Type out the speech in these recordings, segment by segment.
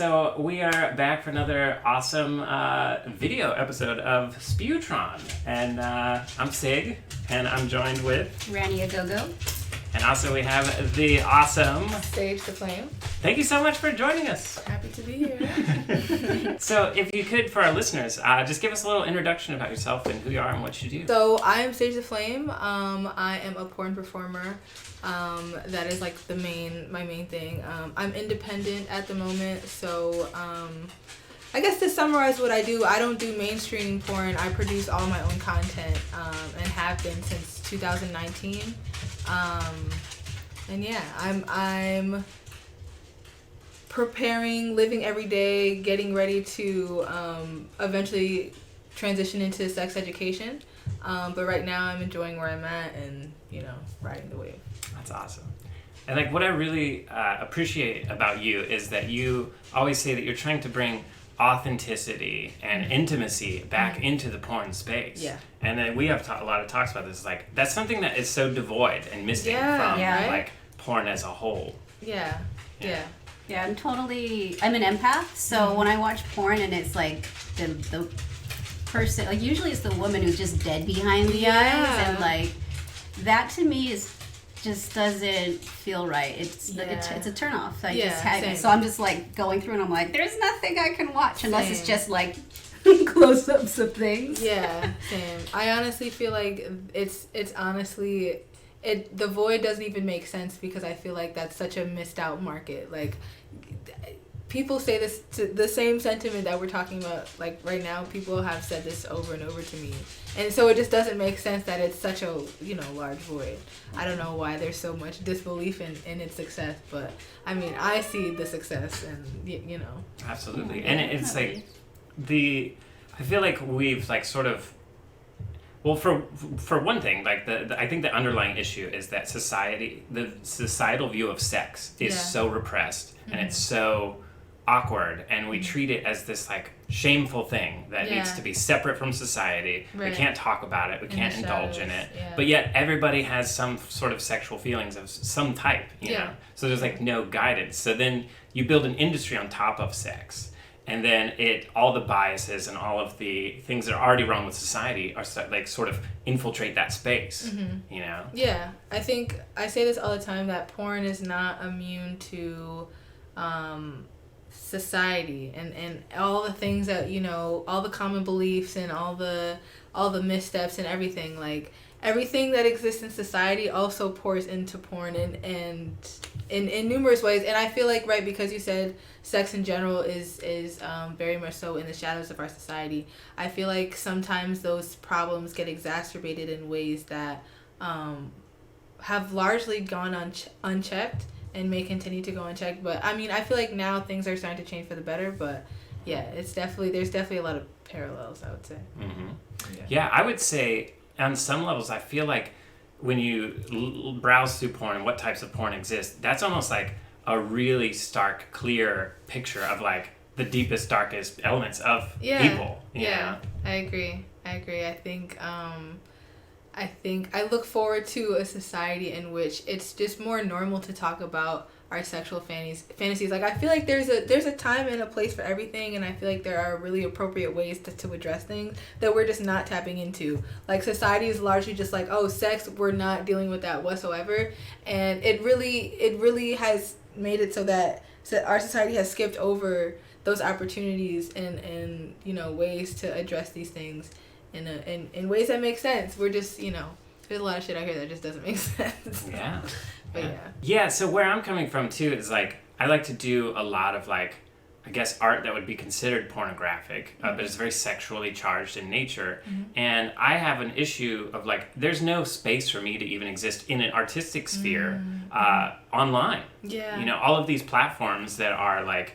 So we are back for another awesome video episode of Spewtron. And I'm Sig, and I'm joined with... RanCig Spewtron. And also we have the awesome... Sage the Flame. Thank you so much for joining us. Happy to be here. So if you could, for our listeners, just give us a little introduction about yourself and who you are and what you do. So I am Sage the Flame. I am a porn performer. That is like my main thing. I'm independent at the moment, so I guess to summarize what I do, I don't do mainstream porn. I produce all my own content and have been since 2019. And yeah, I'm preparing, living every day, getting ready to eventually transition into sex education. But right now I'm enjoying where I'm at and, riding the wave. That's awesome. And like what I really appreciate about you is that you always say that you're trying to bring authenticity and intimacy back into the porn space. Yeah. And then we have a lot of talks about this. Like that's something that is so devoid and missing from like porn as a whole. Yeah. I'm an empath, so when I watch porn and it's like the person, like usually it's the woman who's just dead behind the eyes, and like that to me just doesn't feel right. It's a turnoff. So I'm just like going through and I'm like, there's nothing I can watch unless it's just like close-ups of things. Yeah, same. I honestly feel like it's honestly the void doesn't even make sense because I feel like that's such a missed out market. Like people say this to the same sentiment that we're talking about like right now. People have said this over and over to me, and so it just doesn't make sense that it's such a large void. I don't know why there's so much disbelief in its success, but I mean I see the success, and Absolutely, and it's like I feel like we've like sort of. Well, for one thing, like I think the underlying issue is that the societal view of sex is so repressed and it's so awkward, and we treat it as this like shameful thing that needs to be separate from society. Right. We can't talk about it. We can't indulge in it. Yeah. But yet everybody has some sort of sexual feelings of some type, you know? So there's like no guidance. So then you build an industry on top of sex. And then all the biases and all of the things that are already wrong with society are like sort of infiltrate that space, Yeah, I think I say this all the time that porn is not immune to society and all the things that all the common beliefs and all the missteps and everything. Like everything that exists in society also pours into porn and in numerous ways. And I feel like because you said sex in general is very much so in the shadows of our society, I feel like sometimes those problems get exacerbated in ways that have largely gone unchecked and may continue to go unchecked. But I mean I feel like now things are starting to change for the better, but there's definitely a lot of parallels, I would say. Yeah, I would say on some levels I feel like when you browse through porn and what types of porn exist, that's almost like a really stark, clear picture of like the deepest, darkest elements of people. Yeah, I agree. I think I look forward to a society in which it's just more normal to talk about our sexual fantasies. Like I feel like there's a time and a place for everything, and I feel like there are really appropriate ways to address things that we're just not tapping into. Like society is largely just like, oh, sex, we're not dealing with that whatsoever, and it really has made it so that our society has skipped over those opportunities and ways to address these things in ways that make sense. We're just there's a lot of shit out here that just doesn't make sense. Yeah. But yeah, so where I'm coming from too is like I like to do a lot of like I guess art that would be considered pornographic, but it's very sexually charged in nature. And I have an issue of like there's no space for me to even exist in an artistic sphere online. Yeah. All of these platforms that are like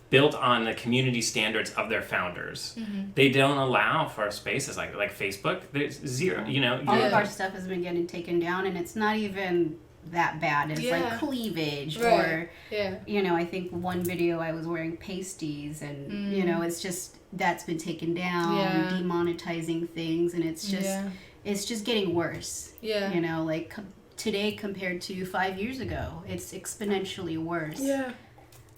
built on the community standards of their founders. They don't allow for spaces like Facebook. There's zero, All of our stuff has been getting taken down, and it's not even that bad. It's like cleavage or I think one video I was wearing pasties, and it's just that's been taken down, demonetizing things, and it's just getting worse. Like today compared to 5 years ago, it's exponentially worse.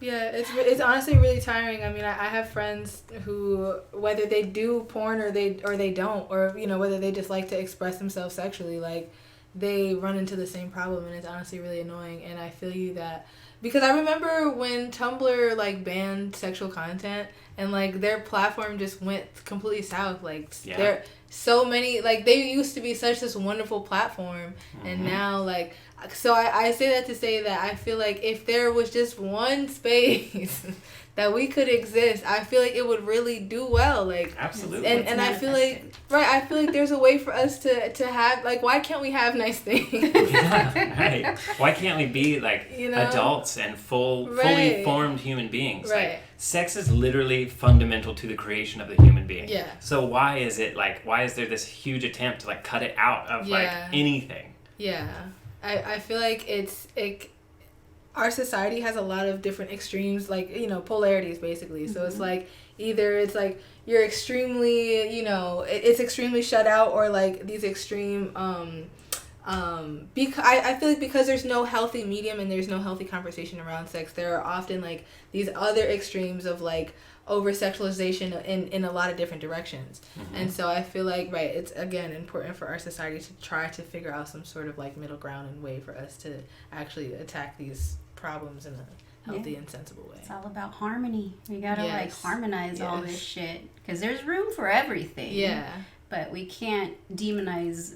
Yeah, it's honestly really tiring. I mean, I have friends who, whether they do porn or they don't, or you know, whether they just like to express themselves sexually, like they run into the same problem, and it's honestly really annoying. And I feel you that, because I remember when Tumblr like banned sexual content, and like their platform just went completely south. Like there so many, like they used to be such this wonderful platform, and now like. So I say that to say that I feel like if there was just one space that we could exist, I feel like it would really do well. Like absolutely. And I feel like I feel like there's a way for us to have, like, why can't we have nice things? Yeah, right. Why can't we be like, you know, adults and fully formed human beings? Right. Like sex is literally fundamental to the creation of the human being. Yeah. So why is there this huge attempt to like cut it out of like anything? Yeah. I feel like our society has a lot of different extremes, like, you know, polarities basically. So it's like either it's like you're extremely, you know, it's extremely shut out, or like these extreme because I feel like because there's no healthy medium and there's no healthy conversation around sex, there are often like these other extremes of like over sexualization in a lot of different directions. And so I feel like it's again important for our society to try to figure out some sort of like middle ground and way for us to actually attack these problems in a healthy and sensible way. It's all about harmony. We gotta like harmonize all this shit, because there's room for everything. But we can't demonize,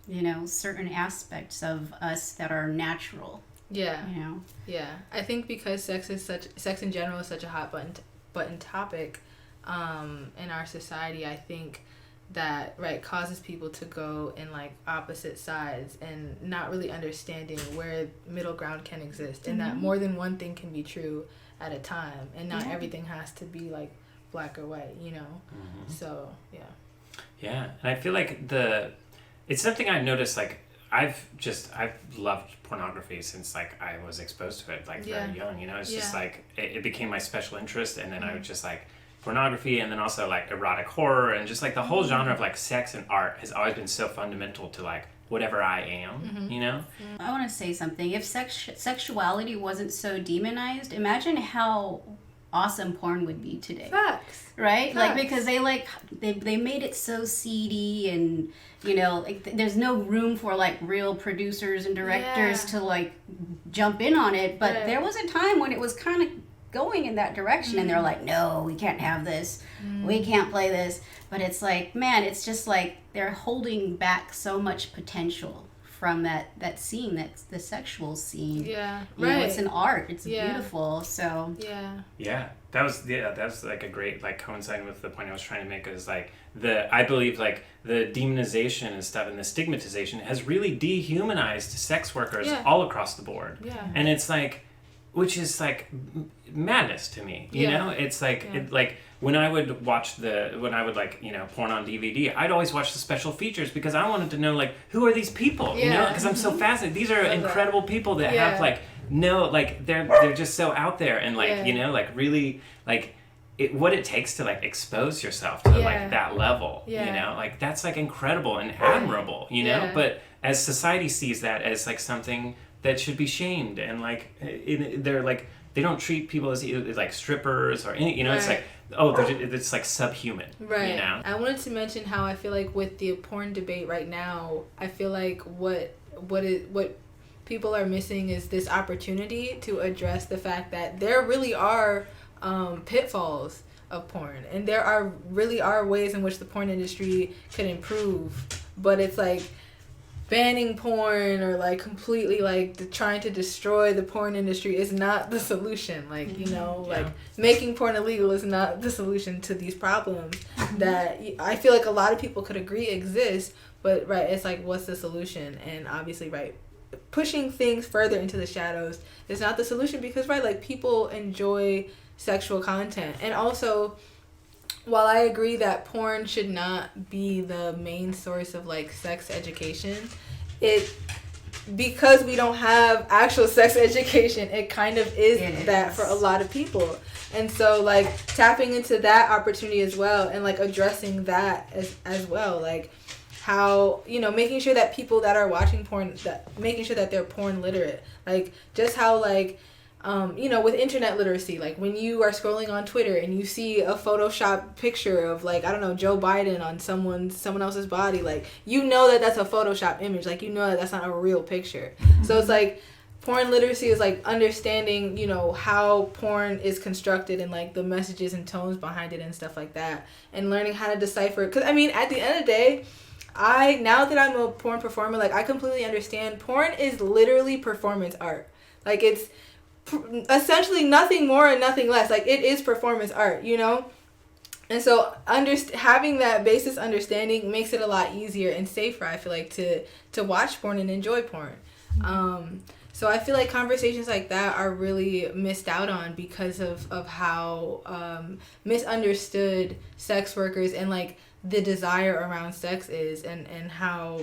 you know, certain aspects of us that are natural. You know. I think because sex in general is such a hot button topic in our society, I think that causes people to go in like opposite sides and not really understanding where middle ground can exist, and that more than one thing can be true at a time, and not everything has to be like black or white, you know. So and I feel like it's something I've noticed, like I've loved pornography since like I was exposed to it like very young, you know. It's just like it became my special interest, and then I would just like pornography, and then also like erotic horror, and just like the whole genre of like sex and art has always been so fundamental to like whatever I am, you know. I want to say something. If sexuality wasn't so demonized, imagine how awesome porn would be today. Facts. Right? Like, because they made it so seedy, and you know, like there's no room for like real producers and directors to like jump in on it. But there was a time when it was kind of going in that direction, and they're like, no, we can't have this, we can't play this. But it's like, man, it's just like they're holding back so much potential from that scene, that's the sexual scene. You know, it's an art, it's beautiful. So that was like a great, like, coinciding with the point I was trying to make, is like I believe like the demonization and stuff and the stigmatization has really dehumanized sex workers all across the board. And it's like, which is like madness to me, you know. It's like when I would like, you know, porn on DVD, I'd always watch the special features because I wanted to know like, who are these people, you know, because I'm so fascinated. These are incredible people that have like they're just so out there, and like you know, like really like what it takes to like expose yourself to like that level, you know, like that's like incredible and admirable, you know. But as society sees that as like something that should be shamed, and like they're like, they don't treat people as like strippers or any, you know. It's like, oh, it's like subhuman, you know. I wanted to mention how I feel like with the porn debate right now, I feel like what people are missing is this opportunity to address the fact that there really are pitfalls of porn, and there really are ways in which the porn industry could improve, but it's like banning porn or like completely like trying to destroy the porn industry is not the solution. Like, you know, like making porn illegal is not the solution to these problems that I feel like a lot of people could agree exist, but it's like, what's the solution? And obviously pushing things further into the shadows is not the solution, because like people enjoy sexual content. And also, while I agree that porn should not be the main source of like sex education, because we don't have actual sex education, it kind of is that for a lot of people. And so like tapping into that opportunity as well, and like addressing that as well, like how, you know, making sure that people that are watching porn, that making sure that they're porn literate, like just how like with internet literacy, like when you are scrolling on Twitter and you see a Photoshop picture of like, I don't know, Joe Biden on someone else's body, like, you know that that's a Photoshop image, like, you know that that's not a real picture. So it's like porn literacy is like understanding, how porn is constructed and like the messages and tones behind it and stuff like that, and learning how to decipher. Because at the end of the day, now that I'm a porn performer, like, I completely understand porn is literally performance art. Like, it's essentially nothing more and nothing less. Like, it is performance art, And so having that basis understanding makes it a lot easier and safer, I feel like, to watch porn and enjoy porn. So I feel like conversations like that are really missed out on because of how misunderstood sex workers and like the desire around sex is, and how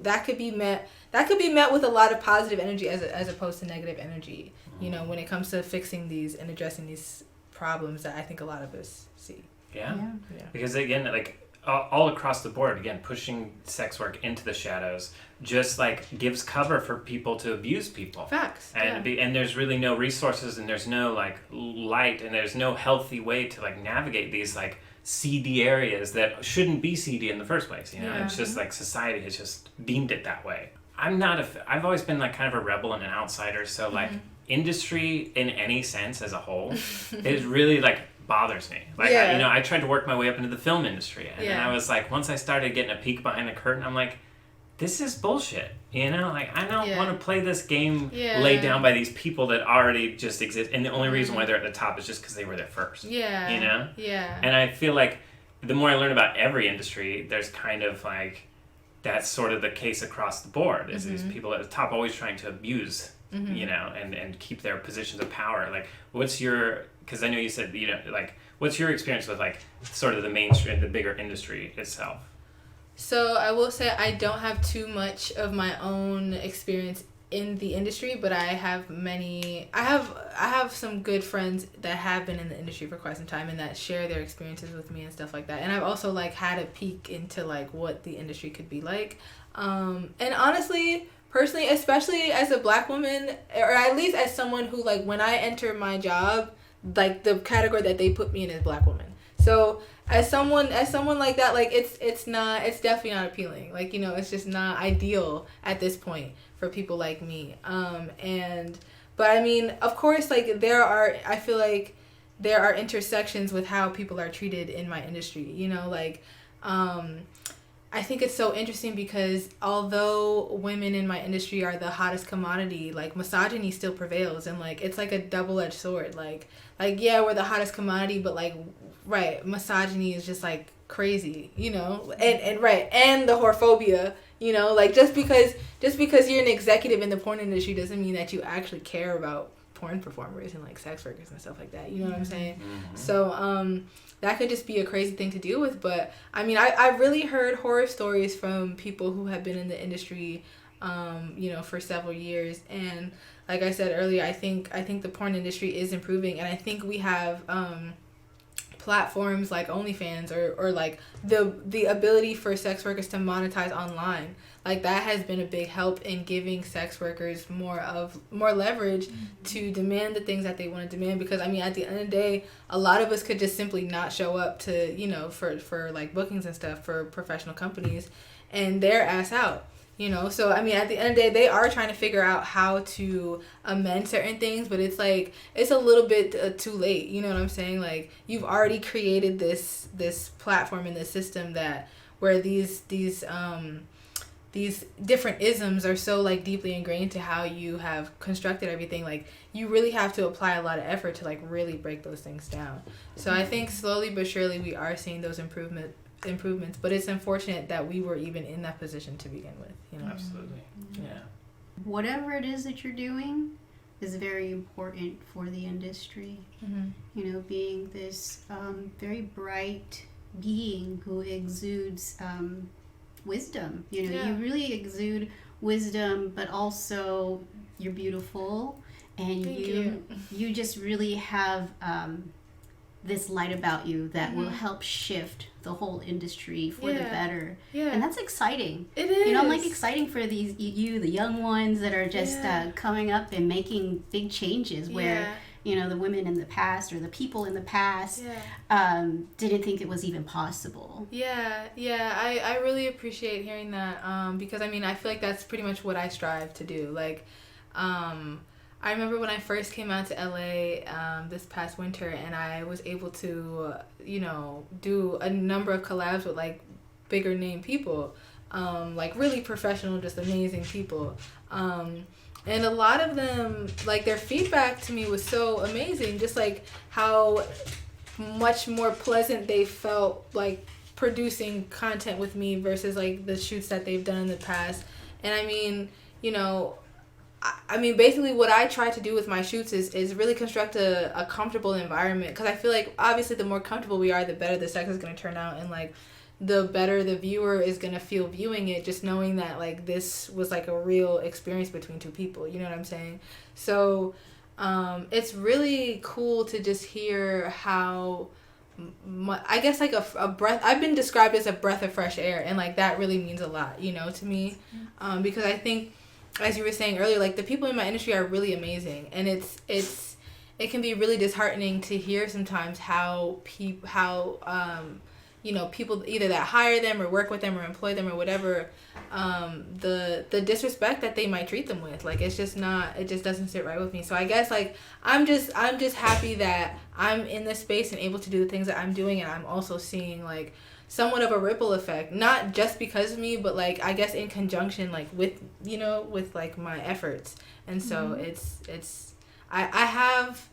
that could be met with a lot of positive energy as opposed to negative energy, when it comes to fixing these and addressing these problems that I think a lot of us see. Yeah. Because again, like, all across the board, again, pushing sex work into the shadows just like gives cover for people to abuse people. Facts. And and there's really no resources, and there's no like light, and there's no healthy way to like navigate these like seedy areas that shouldn't be seedy in the first place. It's just like society has just deemed it that way. I've always been like kind of a rebel and an outsider, so like industry in any sense as a whole is really like bothers me. Like, I tried to work my way up into the film industry, and then I was like, once I started getting a peek behind the curtain, I'm like, this is bullshit. Like, I don't want to play this game laid down by these people that already just exist, and the only reason why they're at the top is just because they were there first. And I feel like the more I learn about every industry, there's kind of like that's sort of the case across the board, is these people at the top always trying to abuse and keep their positions of power. Like, because I know you said, like, what's your experience with, like, sort of the mainstream, the bigger industry itself? So I will say I don't have too much of my own experience in the industry, but I have some good friends that have been in the industry for quite some time and that share their experiences with me and stuff like that. And I've also like had a peek into like what the industry could be like. And honestly, personally, especially as a Black woman, or at least as someone who, like, when I enter my job, like, the category that they put me in is Black woman. So as someone like that, like, it's definitely not appealing. Like, it's just not ideal at this point for people like me. But I mean, of course, like, I feel like there are intersections with how people are treated in my industry, I think it's so interesting because although women in my industry are the hottest commodity, like, misogyny still prevails, and like it's like a double-edged sword. Like yeah, we're the hottest commodity, but like, right, misogyny is just like crazy, and the whorephobia, like just because you're an executive in the porn industry doesn't mean that you actually care about porn performers and like sex workers and stuff like that. You know what I'm saying? Mm-hmm. So that could just be a crazy thing to deal with. But I mean, I've really heard horror stories from people who have been in the industry, for several years. And like I said earlier, I think the porn industry is improving, and I think we have platforms like OnlyFans or like the ability for sex workers to monetize online. Like, that has been a big help in giving sex workers more leverage to demand the things that they want to demand. Because I mean, at the end of the day, a lot of us could just simply not show up to for like bookings and stuff for professional companies, and they're ass out. So I mean, at the end of the day, they are trying to figure out how to amend certain things, but it's like it's a little bit too late. You know what I'm saying? Like, you've already created this platform and this system where these different isms are so like deeply ingrained to how you have constructed everything. Like, you really have to apply a lot of effort to like really break those things down. So I think slowly but surely we are seeing those improvements, but it's unfortunate that we were even in that position to begin with. Absolutely. Yeah. Whatever it is that you're doing is very important for the industry. Being this very bright being who exudes wisdom. You really exude wisdom, but also you're beautiful, and you just really have this light about you that will help shift the whole industry for the better. Yeah. And that's exciting. It is. You know, I'm like exciting for the young ones that are just coming up and making big changes where, you know, the women in the past or the people in the past didn't think it was even possible. Yeah. I really appreciate hearing that because, I mean, I feel like that's pretty much what I strive to do. Like, I remember when I first came out to LA this past winter, and I was able to, you know, do a number of collabs with like bigger name people, like really professional, just amazing people. And a lot of them, like their feedback to me was so amazing, just like how much more pleasant they felt like producing content with me versus like the shoots that they've done in the past. And I mean, you know, I mean, basically what I try to do with my shoots is really construct a comfortable environment, because I feel like obviously the more comfortable we are, the better the sex is going to turn out, and like the better the viewer is going to feel viewing it, just knowing that like this was like a real experience between two people, you know what I'm saying? So it's really cool to just hear how I guess like a breath, I've been described as a breath of fresh air, and like that really means a lot, you know, to me, because I think, as you were saying earlier, like the people in my industry are really amazing, and it can be really disheartening to hear sometimes how you know, people either that hire them or work with them or employ them or whatever, the disrespect that they might treat them with, like it just doesn't sit right with me. So I guess like I'm just happy that I'm in this space and able to do the things that I'm doing, and I'm also seeing like somewhat of a ripple effect, not just because of me, but like I guess in conjunction like with, you know, with like my efforts. And so I have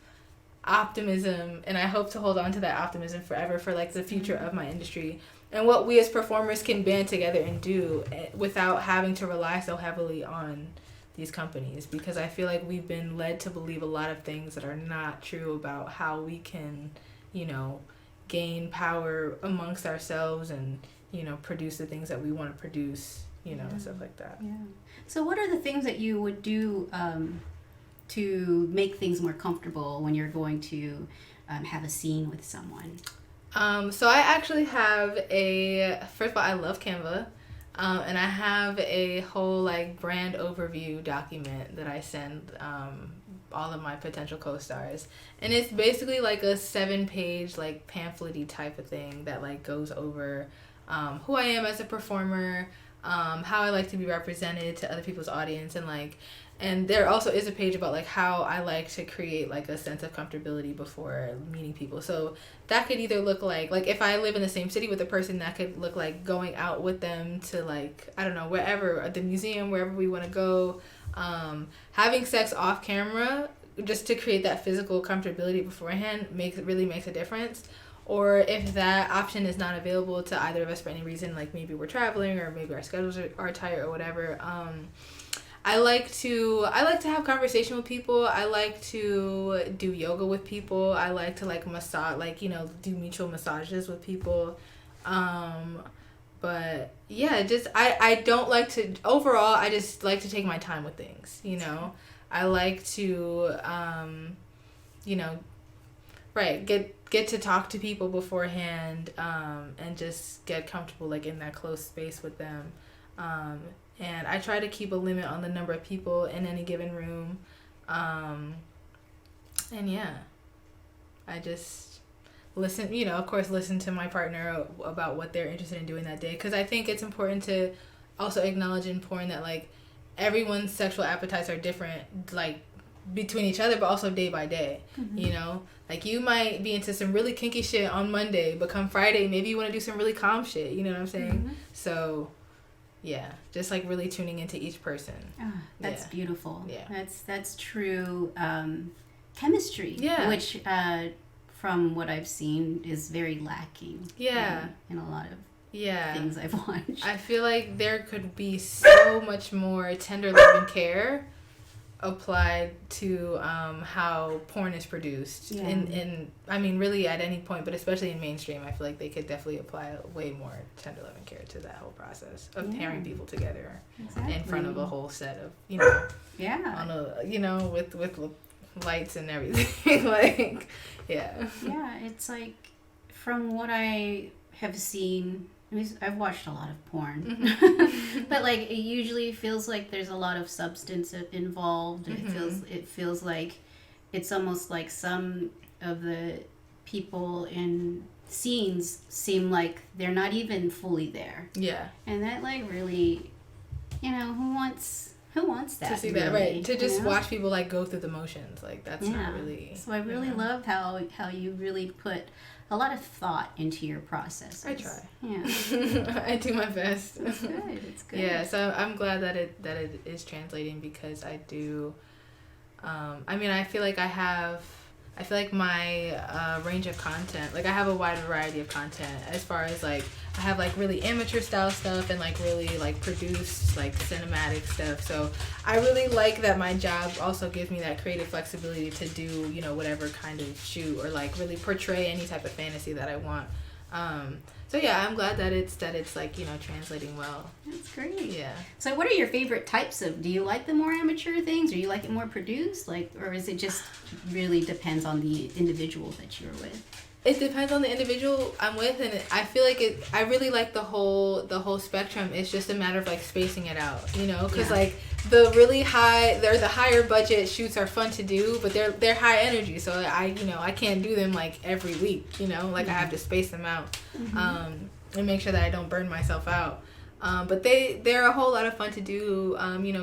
optimism, and I hope to hold on to that optimism forever for like the future of my industry and what we as performers can band together and do without having to rely so heavily on these companies, because I feel like we've been led to believe a lot of things that are not true about how we can, you know, gain power amongst ourselves and, you know, produce the things that we want to produce, you know, and stuff like that. Yeah. So what are the things that you would do to make things more comfortable when you're going to have a scene with someone? So I actually have first of all, I love Canva. And I have a whole like brand overview document that I send all of my potential co-stars, and it's basically like a 7-page like pamphlet-y type of thing that like goes over who I am as a performer, how I like to be represented to other people's audience, and there also is a page about like how I like to create like a sense of comfortability before meeting people. So that could either look like if I live in the same city with a person, that could look like going out with them to like, I don't know, wherever, at the museum, wherever we want to go, having sex off camera just to create that physical comfortability beforehand really makes a difference. Or if that option is not available to either of us for any reason, like maybe we're traveling or maybe our schedules are tight or whatever, I like to have conversation with people. I like to do yoga with people. I like to like massage, like, you know, do mutual massages with people. But yeah, just I don't like to, overall I just like to take my time with things, you know. I like to you know, right, get to talk to people beforehand, and just get comfortable like in that close space with them. And I try to keep a limit on the number of people in any given room. And yeah, I just listen, you know, of course, listen to my partner about what they're interested in doing that day. Because I think it's important to also acknowledge in porn that, like, everyone's sexual appetites are different, like, between each other, but also day by day, you know? Like, you might be into some really kinky shit on Monday, but come Friday, maybe you want to do some really calm shit, you know what I'm saying? So... yeah, just like really tuning into each person. Oh, that's beautiful. Yeah, that's true chemistry. Yeah, which from what I've seen is very lacking. Yeah, in a lot of things I've watched. I feel like there could be so much more tender love and care applied to how porn is produced. In I mean, really at any point, but especially in mainstream, I feel like they could definitely apply way more tender love and care to that whole process of pairing people together in front of a whole set of, you know, on a, you know, with lights and everything. Like, yeah. Yeah, it's like, from what I have seen, I mean, I've watched a lot of porn, but like it usually feels like there's a lot of substance involved. It feels like it's almost like some of the people in scenes seem like they're not even fully there. Yeah. And that like really, who wants that? To see really, that, right? To just watch people like go through the motions, like that's not really. So I really loved how you really put a lot of thought into your process. I try. Yeah. I do my best. It's good. It's good. Yeah, so I'm glad that it is translating, because I do. I mean, I feel like my range of content, like I have a wide variety of content, as far as like I have like really amateur style stuff and like really like produced like cinematic stuff. So I really like that my job also gives me that creative flexibility to do, whatever kind of shoot or like really portray any type of fantasy that I want. So yeah, I'm glad that it's like, translating well. That's great. Yeah. So what are your favorite types of, do you like the more amateur things, or you like it more produced, like, or is it just really depends on the individual that you're with? It depends on the individual I'm with, and I feel like I really like the whole spectrum. It's just a matter of like spacing it out, because like the really the higher budget shoots are fun to do, but they're high energy, so I can't do them like every week, like I have to space them out, and make sure that I don't burn myself out. But they're a whole lot of fun to do,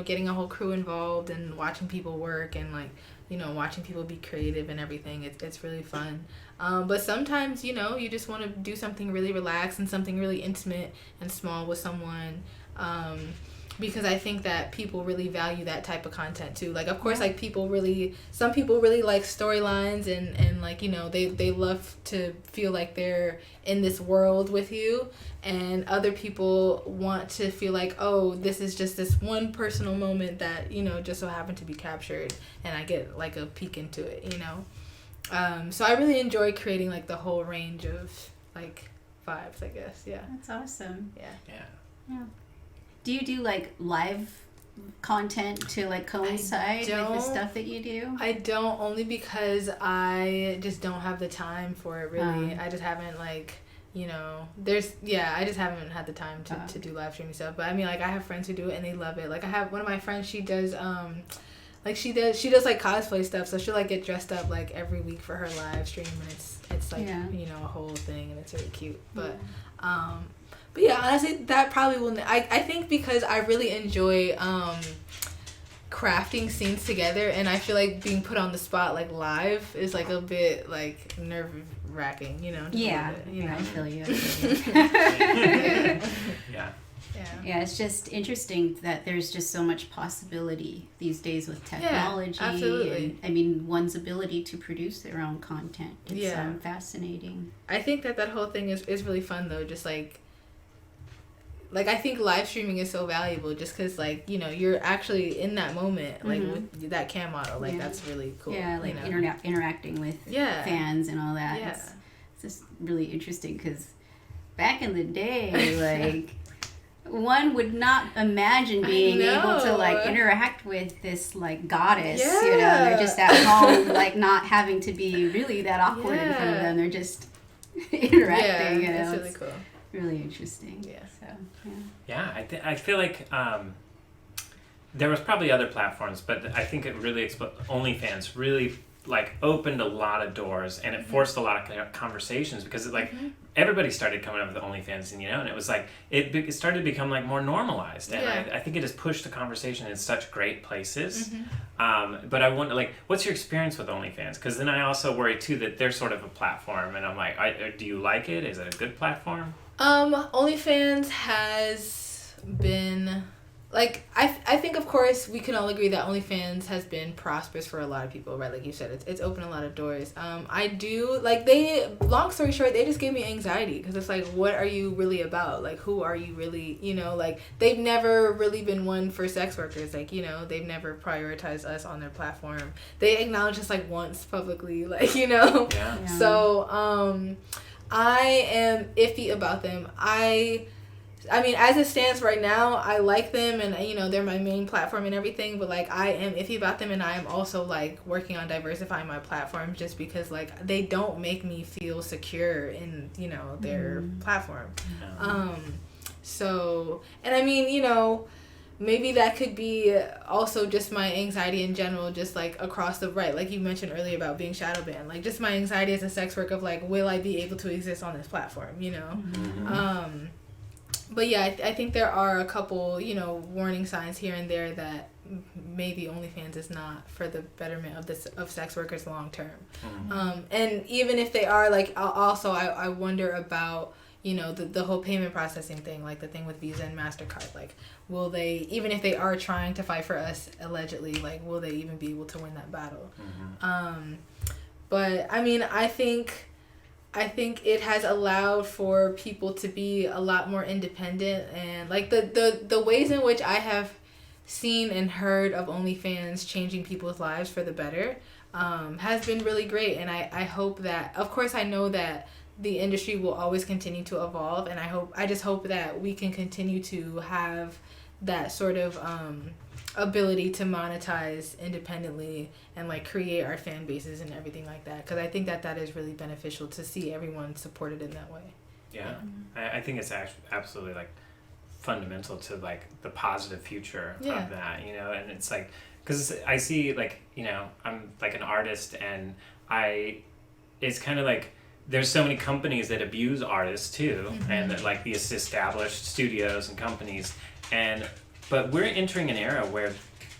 getting a whole crew involved and watching people work and like, watching people be creative and everything. It's really fun. But sometimes, you just want to do something really relaxed and something really intimate and small with someone. Because I think that people really value that type of content too. Like, of course, like some people really like storylines and like, they love to feel like they're in this world with you. And other people want to feel like, oh, this is just this one personal moment that, just so happened to be captured, and I get like a peek into it, So I really enjoy creating like the whole range of like vibes, I guess. Yeah. That's awesome. Yeah. Do you do like live content to like coincide with the stuff that you do? I don't, only because I just don't have the time for it really. I just haven't like, I just haven't had the time to do live streaming stuff. But I mean, like I have friends who do it and they love it. Like I have one of my friends, she does like she does like cosplay stuff, so she'll like get dressed up like every week for her live stream, and it's like a whole thing, and it's really cute. But yeah, honestly, that probably will. I think because I really enjoy crafting scenes together, and I feel like being put on the spot like live is like a bit like nerve wracking, Yeah, I feel you. Yeah. Yeah, it's just interesting that there's just so much possibility these days with technology. Yeah, absolutely. And, I mean, one's ability to produce their own content. It's fascinating. I think that whole thing is really fun though. Just like I think live streaming is so valuable just because like you're actually in that moment like with that cam model, like that's really cool. Yeah, like interacting with fans and all that. Yeah. It's just really interesting because back in the day, like one would not imagine being able to like interact with this like goddess. They're just at home, like not having to be really that awkward in front of them. They're just interacting. It's really cool. Really interesting. Yeah. So I feel like there was probably other platforms, but I think it really OnlyFans really like opened a lot of doors, and it forced a lot of conversations because it like everybody started coming up with OnlyFans, and and it was like it started to become like more normalized, and I think it has pushed the conversation in such great places. But I wonder, like, what's your experience with OnlyFans? Because then I also worry too that they're sort of a platform, and I'm like, do you like it? Is it a good platform? OnlyFans has been like I think of course we can all agree that OnlyFans has been prosperous for a lot of people, right? Like you said, it's opened a lot of doors. I do like long story short, they just gave me anxiety because it's like, what are you really about? Like, who are you really? Like they've never really been one for sex workers. Like they've never prioritized us on their platform. They acknowledged us like once publicly, like So I am iffy about them. I mean, as it stands right now, I like them, and you know, they're my main platform and everything, but like I am iffy about them, and I am also like working on diversifying my platform, just because like they don't make me feel secure in, you know, their platform. So, and I mean, you know, maybe that could be also just my anxiety in general, just like across the right, like you mentioned earlier about being shadow banned, like just my anxiety as a sex worker of like, will I be able to exist on this platform, you know? But yeah, I think there are a couple, you know, warning signs here and there that maybe OnlyFans is not for the betterment of sex workers long term. And even if they are, like, I wonder about, you know, the whole payment processing thing, like the thing with Visa and MasterCard. Like, will they, even if they are trying to fight for us allegedly, like, will they even be able to win that battle? But I mean, I think it has allowed for people to be a lot more independent, and like the ways in which I have seen and heard of OnlyFans changing people's lives for the better has been really great. And I hope that, of course, I know that the industry will always continue to evolve, and I just hope that we can continue to have that sort of ability to monetize independently and like create our fan bases and everything like that, because I think that is really beneficial to see everyone supported in that way. I think it's absolutely like fundamental to like the positive future of that, you know. And it's like, because I see, like, you know, I'm like an artist, and it's kind of like there's so many companies that abuse artists too, and that, like, these established studios and companies, but we're entering an era where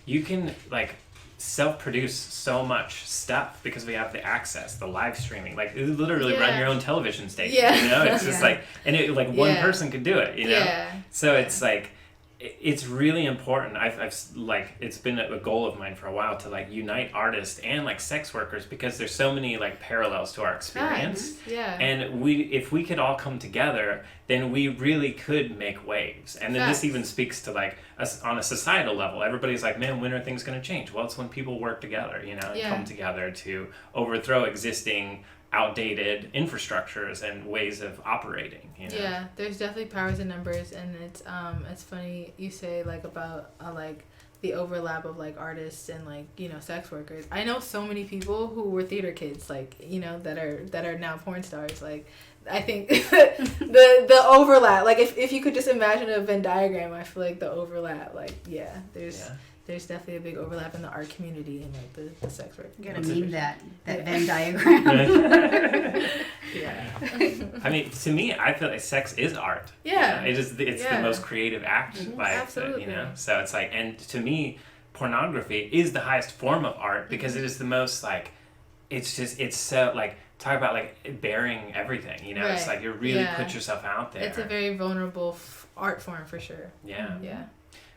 you can like self-produce so much stuff because we have the access, the live streaming. Like, you literally run your own television station. You know, it's just like, and it, like one person could do it. You know, so it's like, it's really important. I've like, it's been a goal of mine for a while to like unite artists and like sex workers, because there's so many like parallels to our experience. And if we could all come together, then we really could make waves. And then this even speaks to like us on a societal level. Everybody's like, man, when are things going to change? Well, it's when people work together, you know, and come together to overthrow existing outdated infrastructures and ways of operating, you know? Yeah, there's definitely powers in numbers, and it's funny you say like about like the overlap of like artists and like, you know, sex workers. I know so many people who were theater kids, like, you know, that are now porn stars. Like, I think the overlap, like if you could just imagine a Venn diagram, I feel like the overlap, like, there's definitely a big overlap in the art community and like the sex work. You gotta meme that Venn diagram. I mean, to me, I feel like sex is art. It's the most creative act. Absolutely. You know, so it's like, and to me, pornography is the highest form of art, because it is the most like, it's so like, talk about like bearing everything, you know. It's like you really put yourself out there. It's a very vulnerable art form for sure.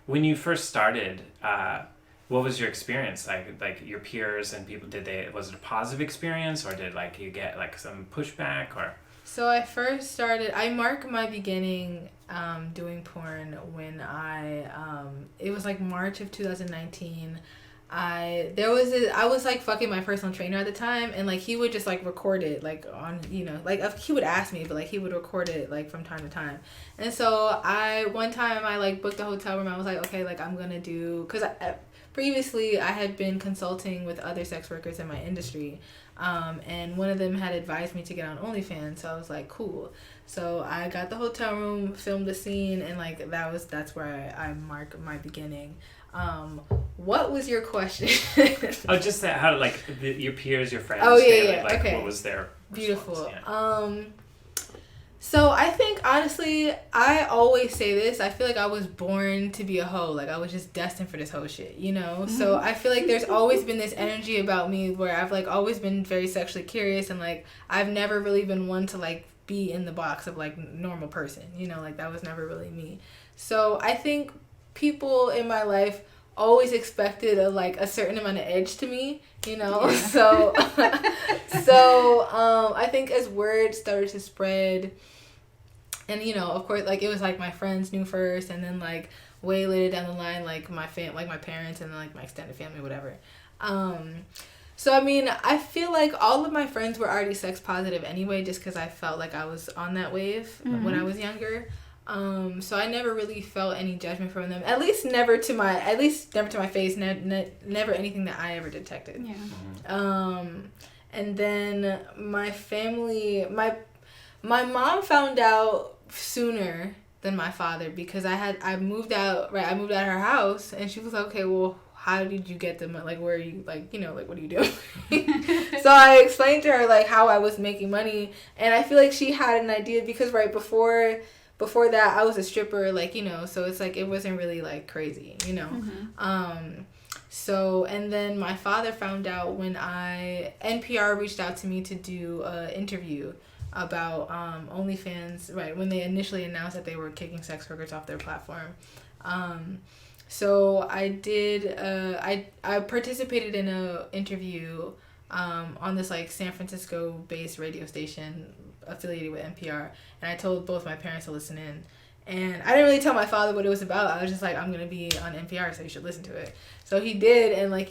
When you first started, what was your experience like your peers and people? Was it a positive experience, or did like you get like some pushback? Or so I first started, I mark my beginning doing porn when it was like March of 2019. I was like fucking my personal trainer at the time, and like he would just like record it like on, you know, like he would ask me, but like he would record it like from time to time. And so one time I like booked a hotel room. I was like, okay, like I'm gonna do, because previously I had been consulting with other sex workers in my industry, and one of them had advised me to get on OnlyFans. So I was like, cool. So I got the hotel room, filmed the scene, and like that's where I mark my beginning. What was your question? Just that, how like your peers, your friends. Like, okay. What was their beautiful? So I think honestly, I always say this. I feel like I was born to be a hoe. Like I was just destined for this hoe shit, you know. So I feel like there's always been this energy about me where I've like always been very sexually curious, and like I've never really been one to like be in the box of like normal person, you know. Like that was never really me. So I think people in my life always expected a certain amount of edge to me, you know. So I think as word started to spread, and you know, of course, like it was like my friends knew first, and then like way later down the line, like my parents, and then like my extended family, whatever. So I mean, I feel like all of my friends were already sex positive anyway, just because I felt like I was on that wave when I was younger. So I never really felt any judgment from them. At least never to my face. Never anything that I ever detected. Yeah. And then my family, my mom found out sooner than my father because I moved out of her house, and she was like, okay, well, how did you get them? Like, where are you, like, like, what are you doing? So I explained to her, like, how I was making money, and I feel like she had an idea because right before that I was a stripper, like, so it's like it wasn't really like crazy, So, and then my father found out when NPR reached out to me to do an interview about OnlyFans, right, when they initially announced that they were kicking sex workers off their platform. So I did, I participated in a interview on this like San Francisco based radio station affiliated with NPR, and I told both my parents to listen in. And I didn't really tell my father what it was about. I was just like, I'm going to be on NPR, so you should listen to it. So he did, and like,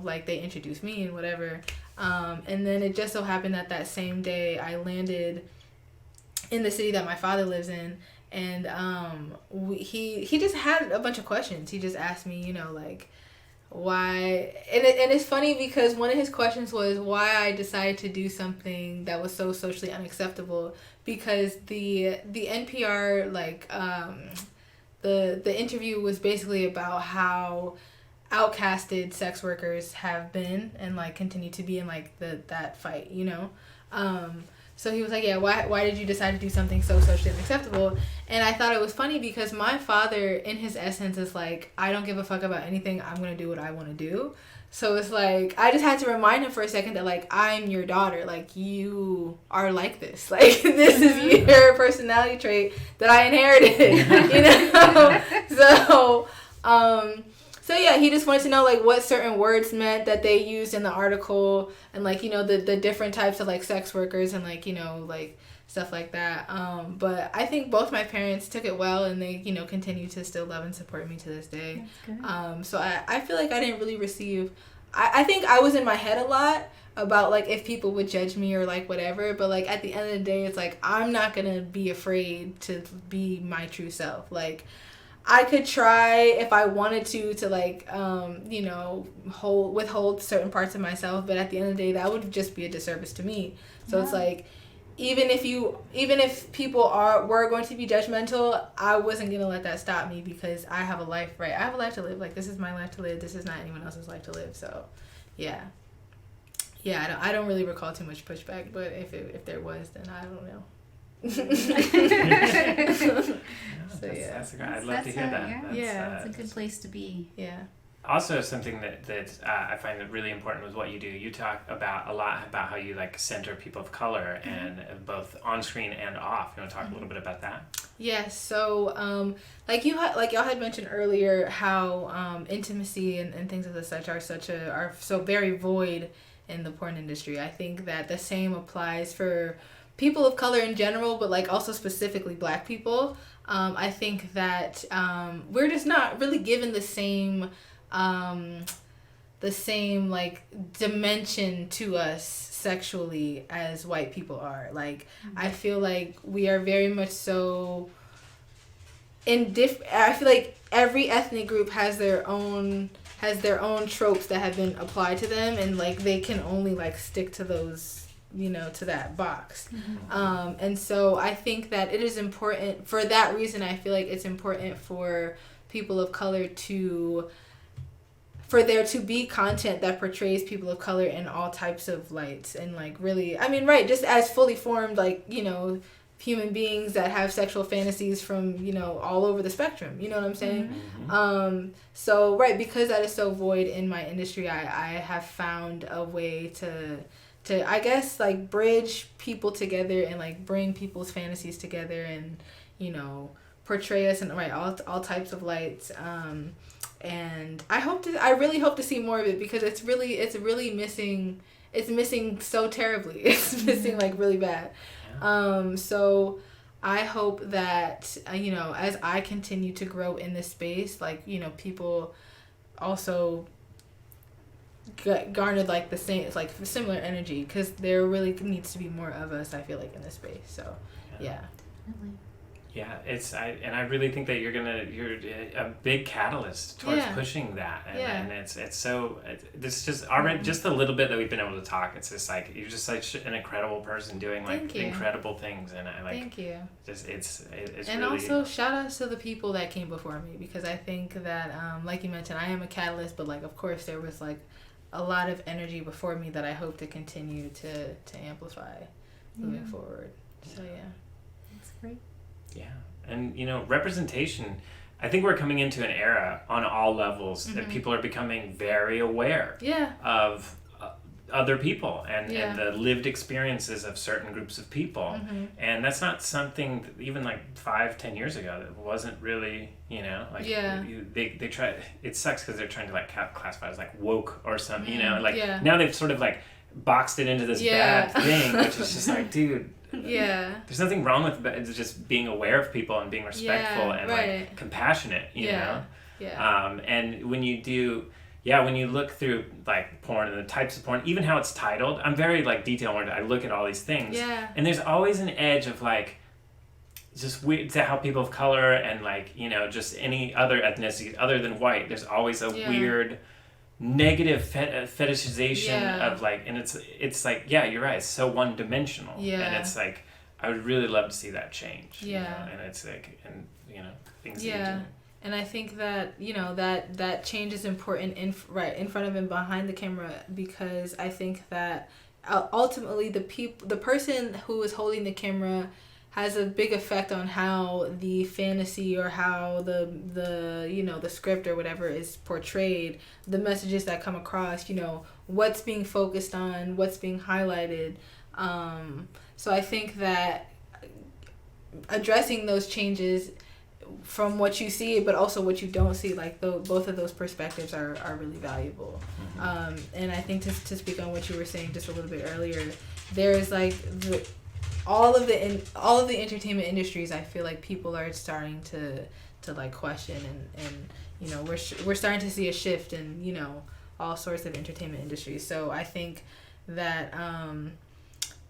like they introduced me and whatever. And then it just so happened that same day I landed in the city that my father lives in. And he just had a bunch of questions. He just asked me, like, why. And it's funny because one of his questions was why I decided to do something that was so socially unacceptable. Because the NPR, like, the interview was basically about how outcasted sex workers have been and like continue to be in like that fight, So he was like, yeah, why did you decide to do something so socially unacceptable? And I thought it was funny because my father, in his essence, is like, I don't give a fuck about anything. I'm going to do what I want to do. So it's like, I just had to remind him for a second that, like, I'm your daughter. Like, you are like this. Like, this is your personality trait that I inherited, So yeah, he just wanted to know, like, what certain words meant that they used in the article and, like, the different types of, like, sex workers and, like, like, stuff like that. But I think both my parents took it well, and they, continue to still love and support me to this day. That's good. So I feel like I didn't really receive... I think I was in my head a lot about, like, if people would judge me or, like, whatever. But, like, at the end of the day, it's like, I'm not going to be afraid to be my true self. Like... I could try if I wanted to like, withhold certain parts of myself, but at the end of the day, that would just be a disservice to me. So It's like, even if people were going to be judgmental, I wasn't gonna let that stop me because I have a life, right? I have a life to live. Like, this is my life to live. This is not anyone else's life to live. So, yeah. I don't really recall too much pushback, but if there was, then I don't know. I'd love to hear that. Yeah, it's a good place to be. Yeah. Also, something that I find that really important with what you do. You talk a lot about how you like center people of color and both on screen and off. You want to talk a little bit about that? Yes. So, like y'all had mentioned earlier, how intimacy and things of the such are so very void in the porn industry. I think that the same applies for people of color in general, but like also specifically Black people. I think that we're just not really given the same like dimension to us sexually as white people are. Like, I feel like we are very much so I feel like every ethnic group has their own tropes that have been applied to them, and like they can only like stick to those, to that box. And so I think that it is important for that reason. I feel like it's important for people of color for there to be content that portrays people of color in all types of lights, and like really, I mean, right, just as fully formed, like, human beings that have sexual fantasies from, all over the spectrum, you know what I'm saying? So, right, because that is so void in my industry, I have found a way to I guess, like, bridge people together and, like, bring people's fantasies together and, portray us in, right, all types of lights. And I really hope to see more of it, because it's really missing. It's missing so terribly. It's missing, like, really bad. So I hope that, as I continue to grow in this space, like, people also garnered like the same, like similar energy, because there really needs to be more of us, I feel like, in this space. So yeah. Definitely. Yeah, I really think that you're a big catalyst towards pushing that, and it's so this just already just a little bit that we've been able to talk. It's just like you're just such an incredible person doing like incredible things, and I like. Thank you. Just it's and really, also shout outs to the people that came before me, because I think that like you mentioned, I am a catalyst, but like of course there was like a lot of energy before me that I hope to continue to amplify moving forward. So that's great. Yeah, and representation, I think we're coming into an era on all levels that people are becoming very aware of other people and the lived experiences of certain groups of people. And that's not something that even like 5-10 years ago that wasn't really, they try, it sucks because they're trying to like classify it as like woke or something, now they've sort of like boxed it into this bad thing, which is just like, dude, there's nothing wrong with just being aware of people and being respectful and like compassionate, you know? And when you do, when you look through like porn and the types of porn, even how it's titled, I'm very like detail oriented. I look at all these things, and there's always an edge of like just weird to how people of color and like just any other ethnicity other than white. There's always a weird negative fetishization of like, and it's like, you're right, it's so one dimensional, and it's like I would really love to see that change, and it's like, and things and I think that that change is important in front of and behind the camera, because I think that ultimately the person who is holding the camera has a big effect on how the fantasy or how the script or whatever is portrayed, the messages that come across, what's being focused on, what's being highlighted. So I think that addressing those changes from what you see, but also what you don't see, like both of those perspectives are really valuable. And I think to speak on what you were saying just a little bit earlier, there's like all of the entertainment industries, I feel like people are starting to like question, and we're starting to see a shift in all sorts of entertainment industries. So I think that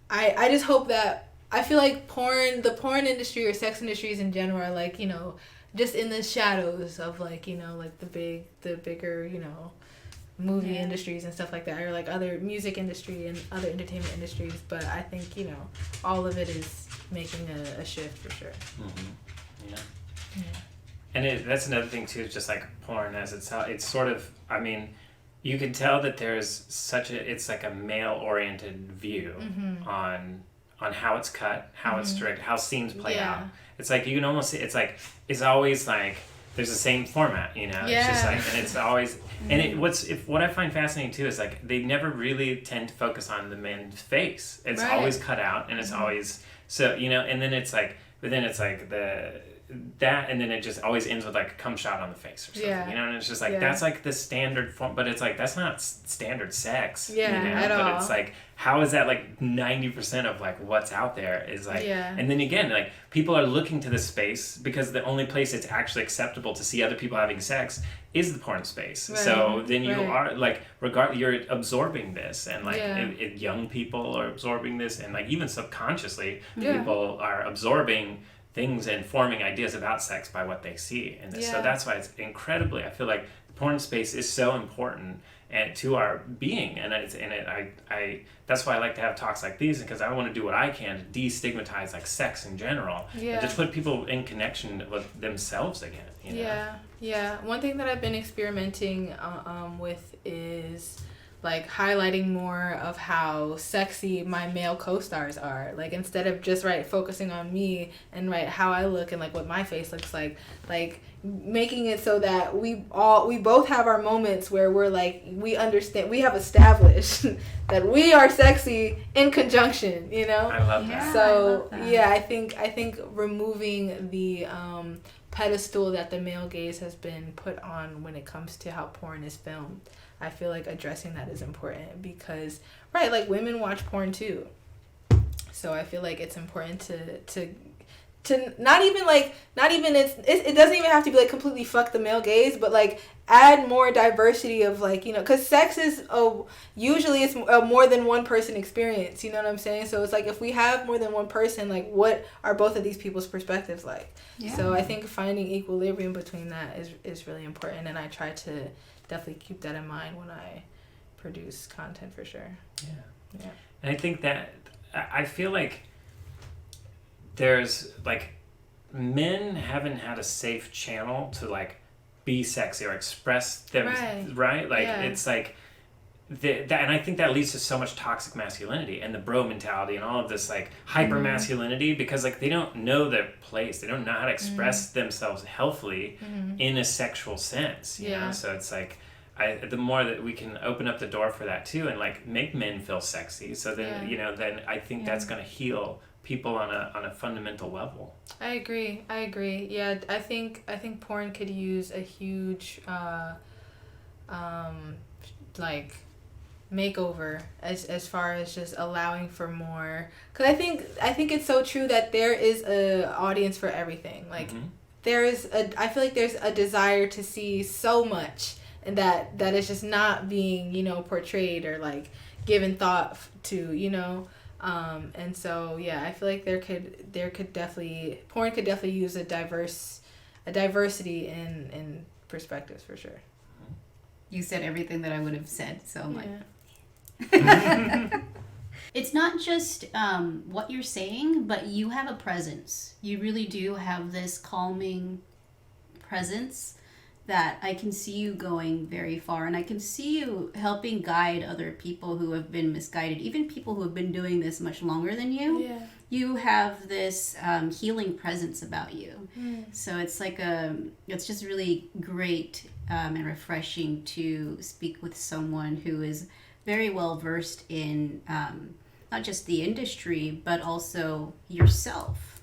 I just hope that, I feel like the porn industry or sex industries in general are like just in the shadows of like like the bigger movie industries and stuff like that, or like other music industry and other entertainment industries. But I think all of it is making a shift for sure. And that's another thing too, just like porn as it's sort of, I mean, you can tell that there's it's like a male oriented view on how it's cut, how it's directed, how scenes play out. It's like you can almost see, it's always like there's the same format, it's just like, and it's always, and what I find fascinating too is like they never really tend to focus on the man's face. It's always cut out, and it's always so and then it's like, but then it's like that, and then it just always ends with like a cum shot on the face or something, and it's just like that's like the standard form, but it's like that's not standard sex, at but all. it's like, how is that like 90% of like what's out there is like, and then again, like people are looking to this space because the only place it's actually acceptable to see other people having sex is the porn space. So then you are like, you're absorbing this, and like young people are absorbing this, and like even subconsciously people are absorbing things and forming ideas about sex by what they see. And so that's why it's incredibly, I feel like the porn space is so important and to our being, and I that's why I like to have talks like these, because I want to do what I can to destigmatize like sex in general, and just put people in connection with themselves again. One thing that I've been experimenting with is like highlighting more of how sexy my male co-stars are, like instead of just focusing on me and how I look and like what my face looks like making it so that we both have our moments where we're like, we understand, we have established that we are sexy in conjunction, I love that. So I think removing the pedestal that the male gaze has been put on when it comes to how porn is filmed, I feel like addressing that is important, because like women watch porn too, so I feel like it's important to not even it doesn't even have to be like completely fuck the male gaze, but like add more diversity of like, you know, because sex is usually it's a more than one person experience, you know what I'm saying? So it's like if we have more than one person, like what are both of these people's perspectives like? Yeah. So I think finding equilibrium between that is really important, and I try to definitely keep that in mind when I produce content for sure. Yeah. And I think that I feel like there's like men haven't had a safe channel to like be sexy or express them, right? Like it's like and I think that leads to so much toxic masculinity and the bro mentality and all of this like hyper masculinity, because like they don't know their place, they don't know how to express themselves healthily in a sexual sense, you know? So it's like the more that we can open up the door for that too, and like make men feel sexy, so then you know, then I think that's going to heal people on a fundamental level. I agree. Yeah, I think porn could use a huge like makeover as far as just allowing for more, because I think it's so true that there is a audience for everything. Like I feel like there's a desire to see so much, and that is just not being, you know, portrayed or like given thought to, you know. And so yeah, I feel like porn could definitely use a diversity in perspectives for sure. You said everything that I would have said, so I'm like it's not just what you're saying, but you have a presence. You really do have this calming presence that I can see you going very far, and I can see you helping guide other people who have been misguided, even people who have been doing this much longer than you. Yeah. You have this healing presence about you. So it's like it's just really great and refreshing to speak with someone who is very well versed in not just the industry, but also yourself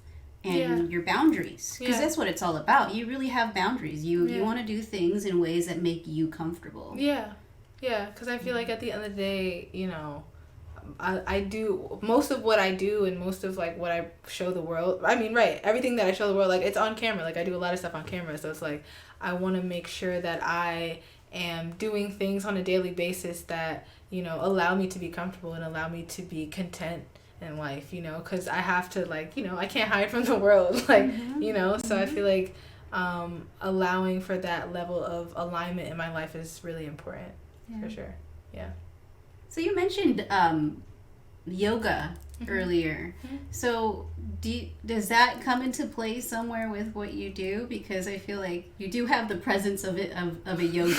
and your boundaries, because that's what it's all about. You really have boundaries. You want to do things in ways that make you comfortable. Because I feel like at the end of the day, you know, I do most of what I do, and most of like what I show the world, I mean, everything that I show the world, like it's on camera. Like I do a lot of stuff on camera, so it's like I want to make sure that I am doing things on a daily basis that, you know, allow me to be comfortable and allow me to be content in life, you know, because I have to, like, you know, I can't hide from the world, like, you know, so I feel like allowing for that level of alignment in my life is really important, for sure. So you mentioned yoga earlier. So does that come into play somewhere with what you do? Because I feel like you do have the presence of a yogi.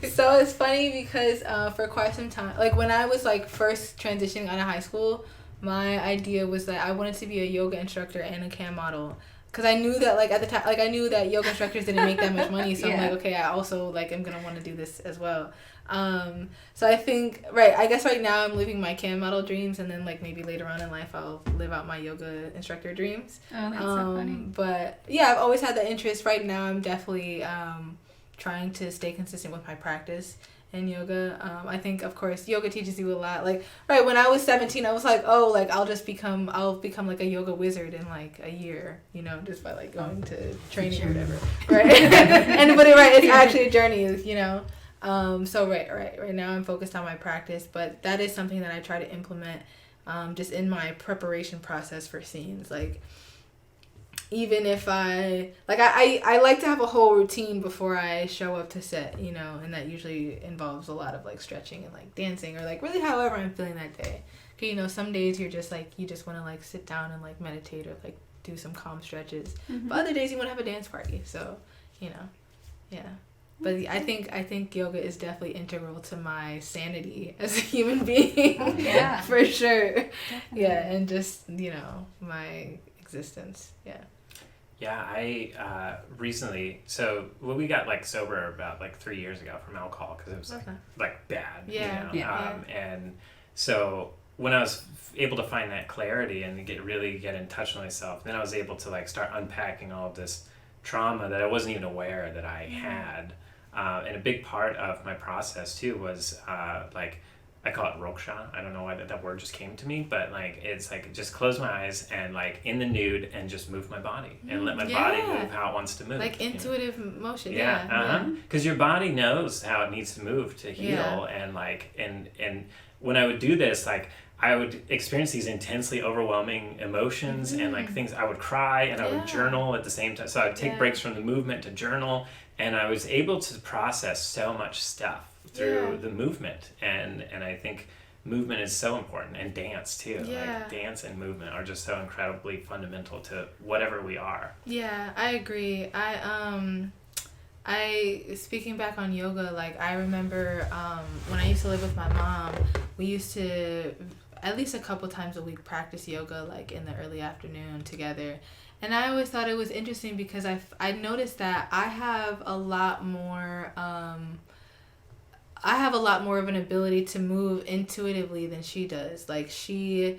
So it's funny because for quite some time, like when I was like first transitioning out of high school, my idea was that I wanted to be a yoga instructor and a cam model. Because I knew that, like, at the time, like, I knew that yoga instructors didn't make that much money. So I'm like, okay, I also, like, am going to want to do this as well. So I think, I guess right now I'm living my cam model dreams. And then, like, maybe later on in life I'll live out my yoga instructor dreams. Oh, that's so funny. But, yeah, I've always had the interest. Right now I'm definitely trying to stay consistent with my practice in yoga. I think, of course, yoga teaches you a lot. Like, when I was 17, I was like, oh, like, I'll become like a yoga wizard in like a year, you know, just by like going to training or whatever. But it's actually a journey, you know. So right now I'm focused on my practice, but that is something that I try to implement just in my preparation process for scenes. Like, even if I like to have a whole routine before I show up to set, you know, and that usually involves a lot of like stretching and like dancing or like really however I'm feeling that day. 'Cause, you know, some days you're just like, you just want to like sit down and like meditate or like do some calm stretches. But other days you want to have a dance party. So, you know, yeah. But I think yoga is definitely integral to my sanity as a human being. Oh, yeah. For sure. Definitely. Yeah, and just, you know, my existence. Yeah. Yeah, I recently, we got like sober about like 3 years ago from alcohol because it was like bad, you know? And so when I was able to find that clarity and really get in touch with myself, then I was able to like start unpacking all of this trauma that I wasn't even aware that I had. And a big part of my process too was like I call it roksha. I don't know why that word just came to me, but like it's like just close my eyes and like in the nude and just move my body and let my body move how it wants to move. Like intuitive motion. Yeah. Because your body knows how it needs to move to heal, and like and when I would do this, like I would experience these intensely overwhelming emotions and like things. I would cry and I would journal at the same time. So I would take breaks from the movement to journal, and I was able to process so much stuff through the movement, and I think movement is so important, and dance too. Like dance and movement are just so incredibly fundamental to whatever we are. Yeah, I agree. I speaking back on yoga, like I remember when I used to live with my mom, we used to at least a couple times a week practice yoga, like in the early afternoon together. And I always thought it was interesting because I noticed that I have a lot more of an ability to move intuitively than she does. Like she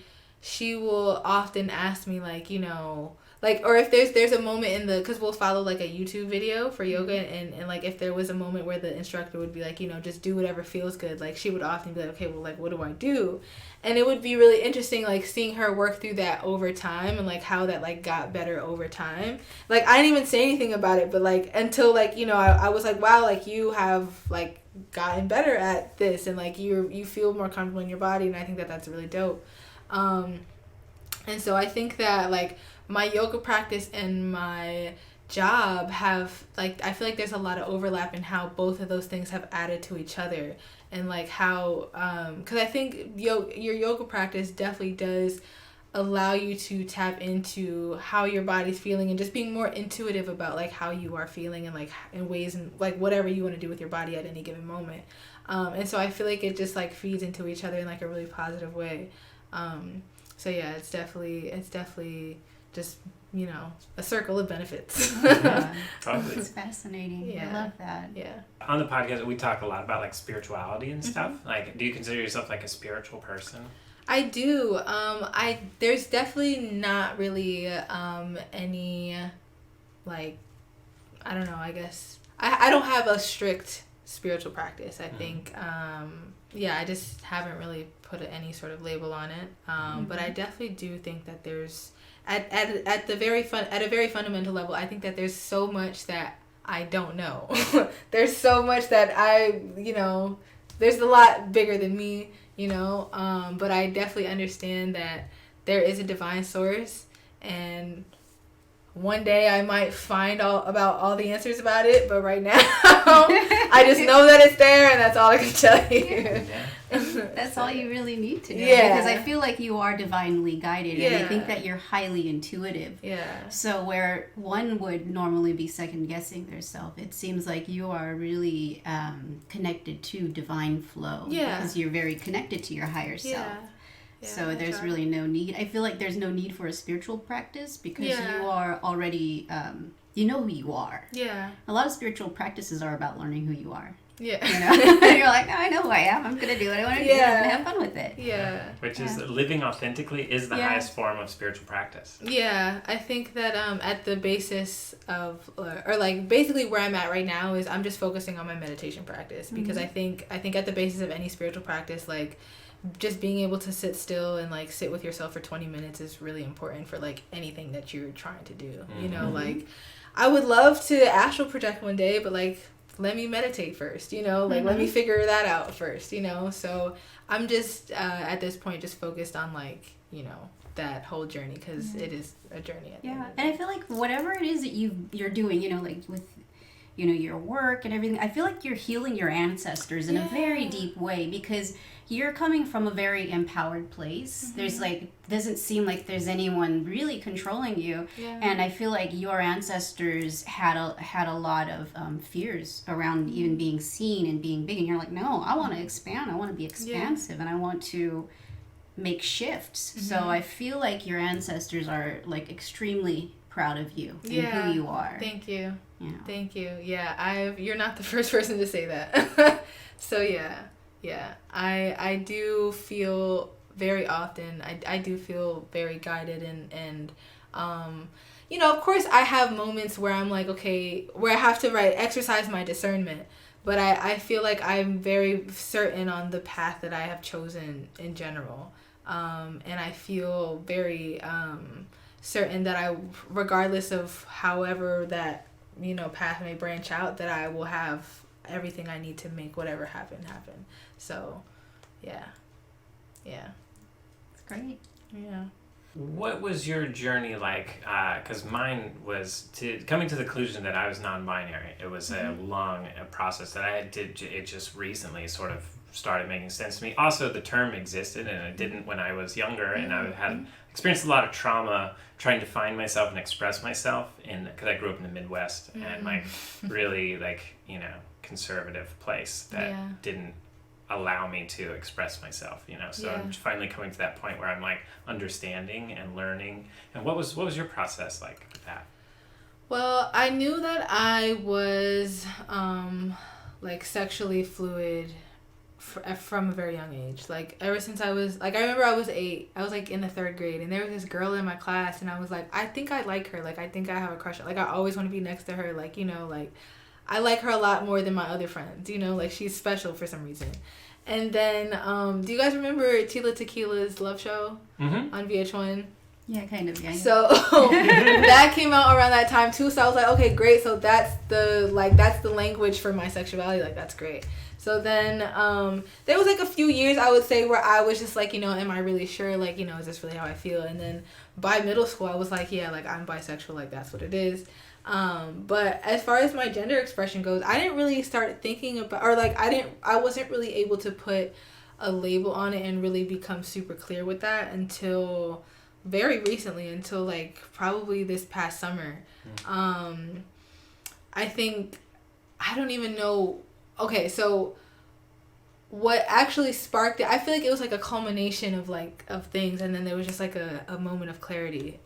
will often ask me, like, you know, like, or if there's a moment in the, because we'll follow like a YouTube video for yoga, and like if there was a moment where the instructor would be like, you know, just do whatever feels good, like she would often be like, okay, well, like what do I do? And it would be really interesting, like seeing her work through that over time, and like how that like got better over time. Like I didn't even say anything about it, but like until like, you know, I was like, wow, like you have like gotten better at this, and like you feel more comfortable in your body, and I think that that's really dope. And so I think that like my yoga practice and my job have, like, I feel like there's a lot of overlap in how both of those things have added to each other, and like how because I think your yoga practice definitely does allow you to tap into how your body's feeling, and just being more intuitive about like how you are feeling, and like in ways, and like whatever you want to do with your body at any given moment. And so I feel like it just like feeds into each other in like a really positive way. So yeah, it's definitely just, you know, a circle of benefits. Yeah. Totally. It's fascinating. Yeah. I love that. Yeah. On the podcast, we talk a lot about like spirituality and stuff. Like, do you consider yourself like a spiritual person? I do. There's definitely not really any, like, I don't know, I guess I don't have a strict spiritual practice. I think I just haven't really put any sort of label on it. But I definitely do think that there's at a very fundamental level, I think that there's so much that I don't know. There's so much that there's a lot bigger than me, but I definitely understand that there is a divine source, and one day I might find about all the answers about it, but right now I just know that it's there, and that's all I can tell you. That's all you really need to know. Yeah. Because I feel like you are divinely guided, and I think that you're highly intuitive. Yeah. So where one would normally be second guessing their self, it seems like you are really connected to divine flow. Yeah. Because you're very connected to your higher self. Yeah, so there's really no need. I feel like there's no need for a spiritual practice, because you are already, you know who you are. Yeah. A lot of spiritual practices are about learning who you are. Yeah. And you're like, no, I know who I am. I'm going to do what I want to do. I'm going to have fun with it. Yeah. Which is living authentically is the highest form of spiritual practice. Yeah. I think that at the basis of, or like basically where I'm at right now is I'm just focusing on my meditation practice, because I think at the basis of any spiritual practice, like, just being able to sit still and like sit with yourself for 20 minutes is really important for like anything that you're trying to do. Like I would love to astral project one day, but like let me meditate first, like let me figure that out first, so I'm just at this point just focused on like that whole journey, because it is a journey. And I feel like whatever it is that you're doing, like with your work and everything, I feel like you're healing your ancestors in a very deep way, because you're coming from a very empowered place. There's doesn't seem like there's anyone really controlling you. And I feel like your ancestors had a lot of fears around even being seen and being big, and you're like, no, I want to expand, I want to be expansive, and I want to make shifts. So I feel like your ancestors are like extremely proud of you and who you are. Thank you. Thank you. Yeah, you're not the first person to say that. So I do feel very often, I do feel very guided, and of course I have moments where I'm like, okay, where I have to exercise my discernment, but I feel like I'm very certain on the path that I have chosen in general. And I feel very certain that regardless of however that, path may branch out, that I will have everything I need to make whatever happen. So, yeah. It's great. Yeah. What was your journey like? Because mine was coming to the conclusion that I was non-binary. It was a long process that it just recently sort of started making sense to me. Also, the term existed, and it didn't when I was younger, and I had experienced a lot of trauma trying to find myself and express myself, because I grew up in the Midwest and really conservative place that didn't allow me to express myself, so I'm finally coming to that point where I'm like understanding and learning. And what was your process like with that? Well, I knew that I was sexually fluid from a very young age. Like ever since I was I remember I was 8. I was like in the 3rd grade, and there was this girl in my class, and I was like, I think I like her. Like I think I have a crush. Like I always want to be next to her. Like I like her a lot more than my other friends. Like she's special for some reason. And then, do you guys remember Tila Tequila's Love Show on VH1? Yeah, kind of. Yeah. So that came out around that time too. So I was like, okay, great. So that's the language for my sexuality. Like that's great. So then there was like a few years, I would say, where I was just like, am I really sure? Like, is this really how I feel? And then by middle school, I was like, yeah, like I'm bisexual. Like that's what it is. But as far as my gender expression goes, I didn't really start thinking about, or like I wasn't really able to put a label on it and really become super clear with that until very recently, until like probably this past summer. I think, I don't even know. Okay, so what actually sparked it, I feel like it was like a culmination of things, and then there was just like a moment of clarity.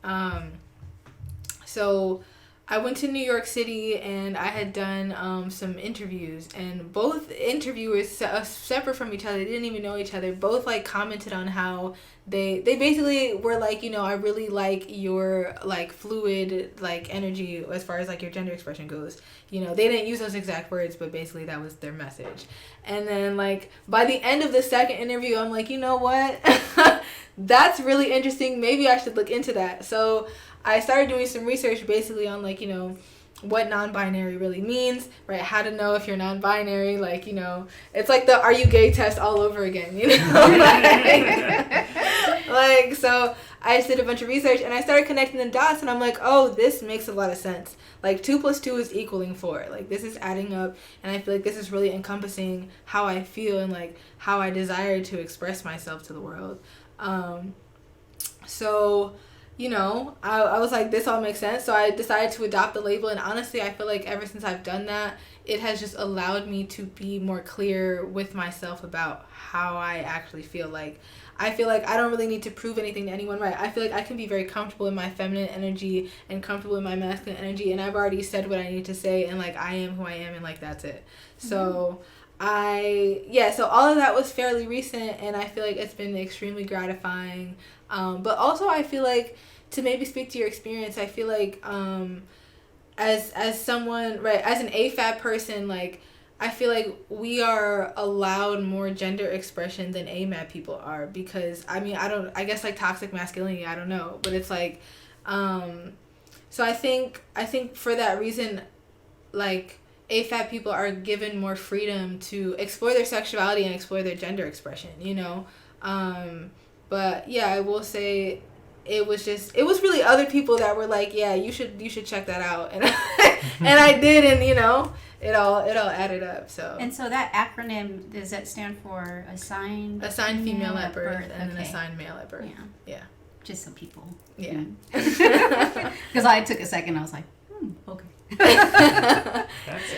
So I went to New York City, and I had done some interviews, and both interviewers, separate from each other, they didn't even know each other, both like commented on how they basically were like, I really like your like fluid like energy as far as like your gender expression goes. They didn't use those exact words, but basically that was their message. And then like by the end of the second interview, I'm like, you know what? That's really interesting. Maybe I should look into that. So I started doing some research basically on like, what non-binary really means, right? How to know if you're non-binary, like, it's like the are you gay test all over again, like, so I just did a bunch of research, and I started connecting the dots, and I'm like, oh, this makes a lot of sense. Like 2 + 2 is equaling 4. Like this is adding up, and I feel like this is really encompassing how I feel and like how I desire to express myself to the world. So I was like, this all makes sense. So I decided to adopt the label. And honestly, I feel like ever since I've done that, it has just allowed me to be more clear with myself about how I actually feel. Like, I feel like I don't really need to prove anything to anyone, right? I feel like I can be very comfortable in my feminine energy and comfortable in my masculine energy. And I've already said what I need to say. And like, I am who I am. And like, that's it. So so all of that was fairly recent. And I feel like it's been extremely gratifying. But also I feel like, to maybe speak to your experience, I feel like as someone, right, as an AFAB person, like I feel like we are allowed more gender expression than AMAB people are, because I guess like toxic masculinity, I don't know, but it's like so I think for that reason, like AFAB people are given more freedom to explore their sexuality and explore their gender expression, but yeah, I will say it was really other people that were like, yeah, you should check that out, and and I did, and it all added up. So that acronym, does that stand for assigned female at birth and then assigned male at birth? Yeah. Just so people. Yeah. Because I took a second, I was like, okay.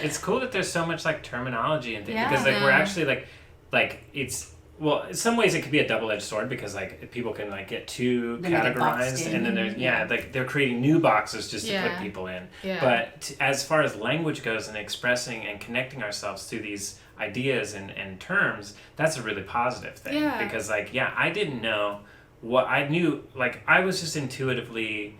It's cool that there's so much like terminology and things, because like we're actually like it's. Well, in some ways it could be a double-edged sword, because like people can like get too categorized, and then there's like they're creating new boxes just to put people in. Yeah. But as far as language goes and expressing and connecting ourselves through these ideas and terms, that's a really positive thing. Yeah. Because like I didn't know what I knew. Like I was just intuitively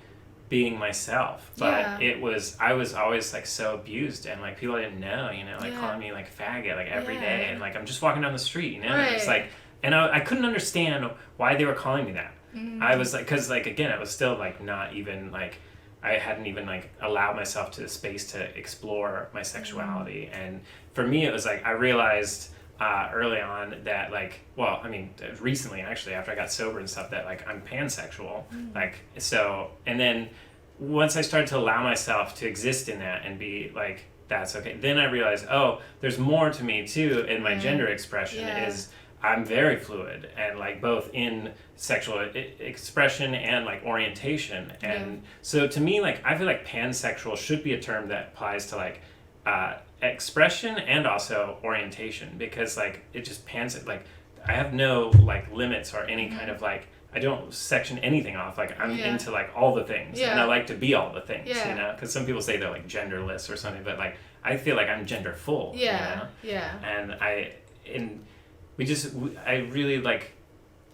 being myself. But Yeah. I was always like so abused, and like people I didn't know, you know, like Yeah. calling me like faggot like every Yeah. day, and like I'm just walking down the street, you know, and it's Right. like, and I couldn't understand why they were calling me that. I was like, because like again, I was still like not even like, I hadn't even like allowed myself to the space to explore my sexuality. And for me it was like I realized early on that like, well, I mean recently actually after I got sober and stuff, that like I'm pansexual. Like so, and then once I started to allow myself to exist in that and be like, that's okay, then I realized, oh, there's more to me too in my gender expression. Is I'm very fluid, and like both in sexual expression and like orientation. And so to me, like I feel like pansexual should be a term that applies to like expression and also orientation, because like it just like I have no like limits or any kind of like, I don't section anything off. Like I'm into like all the things, and I like to be all the things, you know, because some people say they're like genderless or something, but like I feel like I'm gender full, you know? And I really like,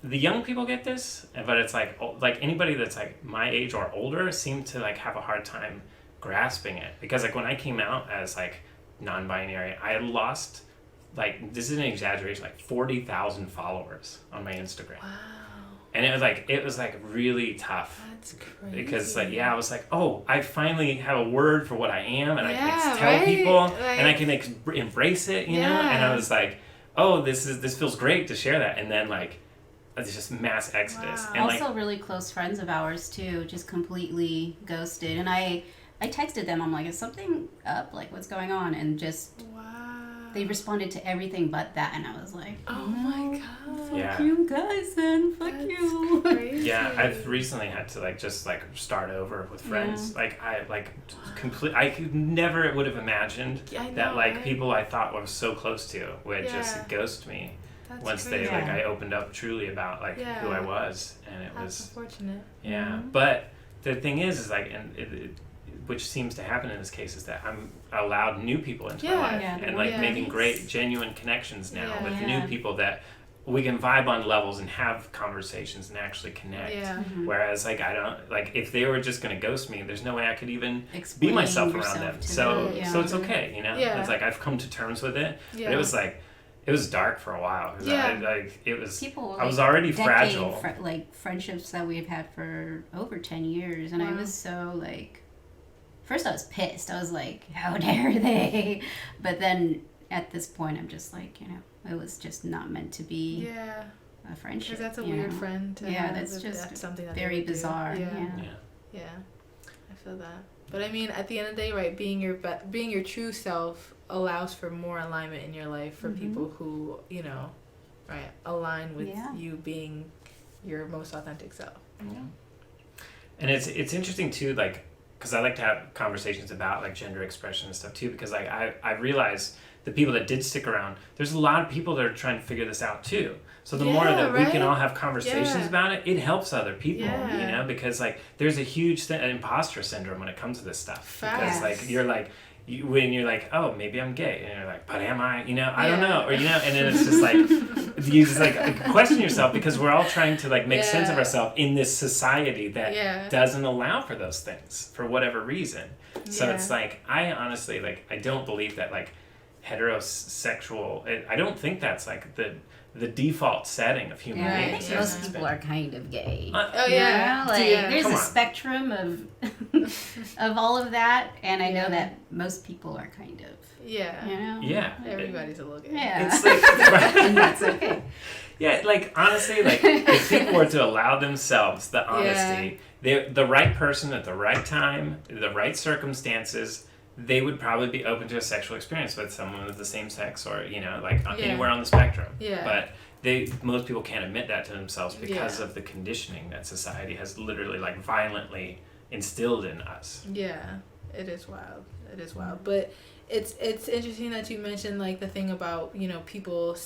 the young people get this, but it's like anybody that's like my age or older seem to like have a hard time grasping it, because like when I came out as like non-binary, I had lost, like, this is an exaggeration, like 40,000 followers on my Instagram. Wow. And it was like really tough. That's crazy. Because like, I was like, oh, I finally have a word for what I am, and I can tell right? people, Like, and I can embrace it, you know? And I was like, oh, this feels great to share that. And then like, it's just mass exodus. Wow. And Also like, really close friends of ours too, just completely ghosted. And I texted them, I'm like, is something up? Like, what's going on? And just, they responded to everything but that. And I was like, oh my god. fuck you guys then, fuck you. Crazy. yeah, I've recently had to like just like start over with friends. Like I like I could never would have imagined that like people I thought were so close to would just ghost me. That's once crazy. they like I opened up truly about like who I was, and it That's was unfortunate. yeah. But the thing is like, and it which seems to happen in this case, is that I'm allowed new people into my life, and like making great genuine connections now with new people that we can vibe on levels and have conversations and actually connect. Whereas like I don't, like if they were just gonna ghost me, there's no way I could even be myself around them. So it's okay, you know. It's like I've come to terms with it. But it was like, it was dark for a while. It was. People, I was already fragile. Like friendships that we've had for over 10 years, and I was so like, first I was pissed. I was like, how dare they? But then at this point, I'm just like, you know, it was just not meant to be a friendship. Because that's a weird friend to have. That's just that's something that very bizarre. Yeah, I feel that. But I mean, at the end of the day, right, being your true self allows for more alignment in your life for people who, you know, right, align with you being your most authentic self. And it's interesting too, like, because I like to have conversations about like gender expression and stuff too, because like I realize the people that did stick around, there's a lot of people that are trying to figure this out too. So the more that we can all have conversations about it, it helps other people, you know, because like there's a huge imposter syndrome when it comes to this stuff. Because like you're like, when you're like, oh, maybe I'm gay, and you're like, but am I? You know, I don't know, or you know, and then it's just like you just like question yourself, because we're all trying to like make sense of ourselves in this society that doesn't allow for those things for whatever reason. So it's like, I honestly like, I don't believe that like heterosexual. I don't think that's like the default setting of human beings. I think most people are kind of gay. There's Come a on. spectrum of all of that, and I know that most people are kind of. You know? Everybody's a little gay. It's like, and that's okay. Yeah, like honestly, like if people were to allow themselves the honesty, the right person at the right time, the right circumstances, they would probably be open to a sexual experience with someone of the same sex, or you know, like anywhere on the spectrum. But most people can't admit that to themselves because of the conditioning that society has literally like violently instilled in us. Yeah, it is wild. It is wild, but it's interesting that you mentioned like the thing about, you know, people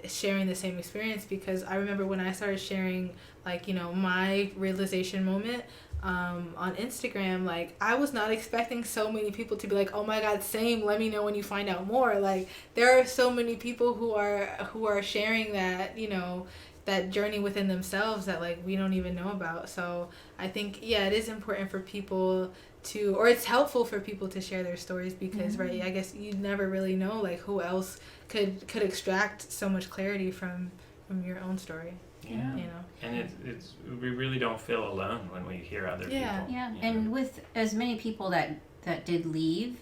sharing the same experience, because I remember when I started sharing like, you know, my realization moment on Instagram, like I was not expecting so many people to be like, oh my god, same, let me know when you find out more. Like there are so many people who are sharing that, you know, that journey within themselves that like we don't even know about. So I think it is important for people to, or it's helpful for people to share their stories because right, I guess you never really know like who else could extract so much clarity from your own story. Yeah. You know. And it's we really don't feel alone when we hear other people. Yeah. And with as many people that did leave,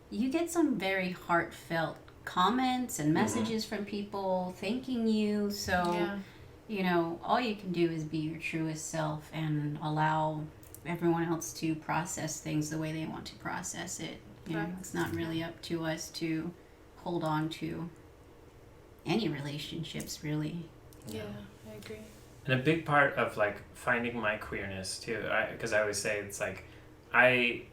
you get some very heartfelt comments and messages from people thanking you. So you know, all you can do is be your truest self and allow everyone else to process things the way they want to process it. You know, it's not really up to us to hold on to any relationships, really. Yeah, I agree. And a big part of like finding my queerness too, because I always say it's like I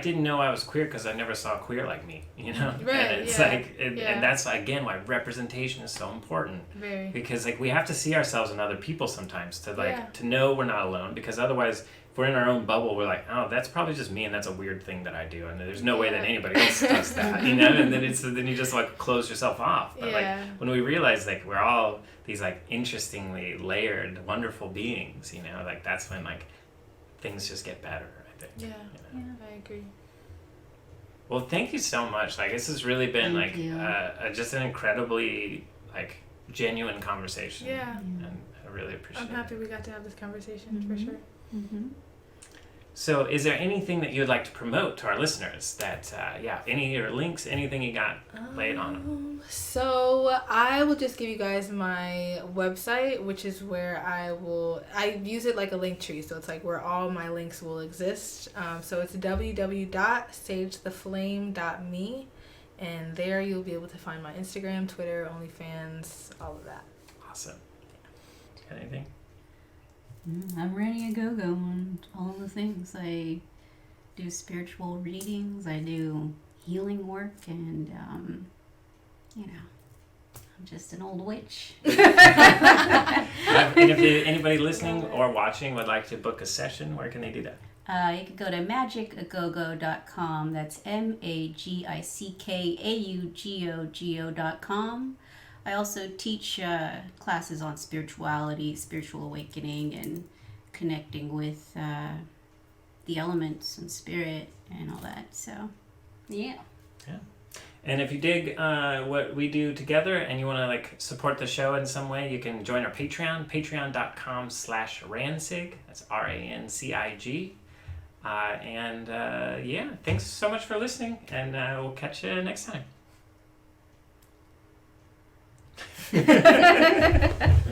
didn't know I was queer because I never saw a queer like me, you know? Right, and it's like, and that's again why representation is so important. Very. Because like we have to see ourselves in other people sometimes to like to know we're not alone. Because otherwise, if we're in our own bubble, we're like, oh, that's probably just me, and that's a weird thing that I do, and there's no way that anybody else does that, you know? And then then you just like close yourself off. But like when we realize like we're all these like interestingly layered, wonderful beings, you know, like that's when like things just get better. Yeah, you know? I agree. Well, thank you so much. Like this has really been just an incredibly like genuine conversation. Yeah. And I really appreciate it. I'm happy we got to have this conversation for sure. So is there anything that you would like to promote to our listeners that, any or links, anything you got, lay it on them? So I will just give you guys my website, which is where I use it like a link tree. So it's like where all my links will exist. So it's www.sagetheflame.me. And there you'll be able to find my Instagram, Twitter, OnlyFans, all of that. Awesome. Got anything? I'm ready to go on all the things. I do spiritual readings, I do healing work, and you know, I'm just an old witch. And if anybody listening or watching would like to book a session, where can they do that? You can go to magicagogo.com. That's MAGICKAUGOGO.com. I also teach classes on spirituality, spiritual awakening, and connecting with the elements and spirit and all that. So, yeah. And if you dig what we do together and you want to like support the show in some way, you can join our Patreon, patreon.com/RanCig. That's RANCIG. Thanks so much for listening, and we'll catch you next time.